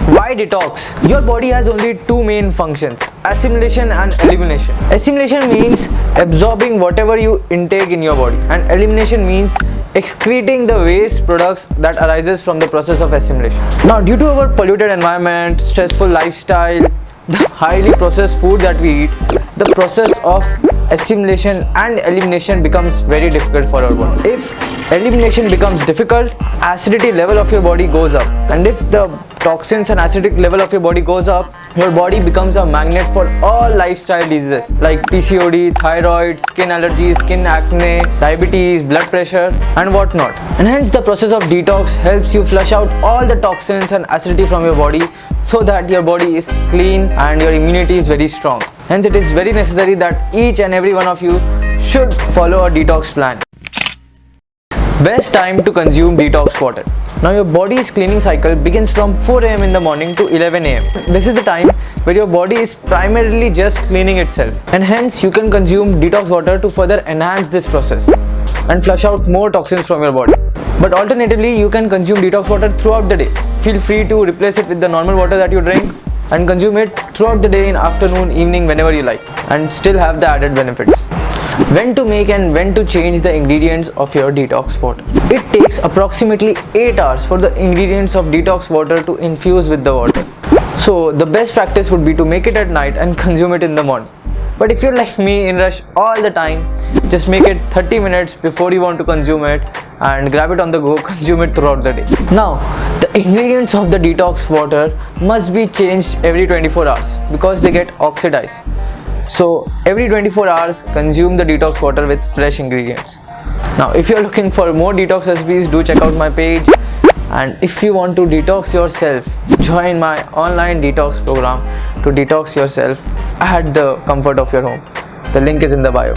Why detox? Your body has only two main functions: assimilation and elimination. Assimilation means absorbing whatever you intake in your body, and elimination means excreting the waste products that arises from the process of assimilation. Now, due to our polluted environment, stressful lifestyle, the highly processed food that we eat, the process of assimilation and elimination becomes very difficult for our body. If elimination becomes difficult, acidity level of your body goes up, and if the toxins and acidic level of your body goes up, your body becomes a magnet for all lifestyle diseases like PCOD, thyroid, skin allergies, skin acne, diabetes, blood pressure and whatnot. And hence the process of detox helps you flush out all the toxins and acidity from your body so that your body is clean and your immunity is very strong. Hence it is very necessary that each and every one of you should follow a detox plan. Best time to consume detox water. Now your body's cleaning cycle begins from 4 am in the morning to 11 am. This is the time where your body is primarily just cleaning itself, and hence you can consume detox water to further enhance this process and flush out more toxins from your body. But alternatively, you can consume detox water throughout the day. Feel free to replace it with the normal water that you drink and consume it throughout the day, in afternoon, evening, whenever you like, and still have the added benefits. When to make and when to change the ingredients of your detox water. It takes approximately 8 hours for the ingredients of detox water to infuse with the water. So the best practice would be to make it at night and consume it in the morning. But if you're like me, in rush all the time, just make it 30 minutes before you want to consume it and grab it on the go, consume it throughout the day. Now, the ingredients of the detox water must be changed every 24 hours because they get oxidized. So every 24 hours consume the detox water with fresh ingredients. Now if you're looking for more detox recipes, do check out my page, and if you want to detox yourself, join my online detox program to detox yourself at the comfort of your home. The link is in the bio.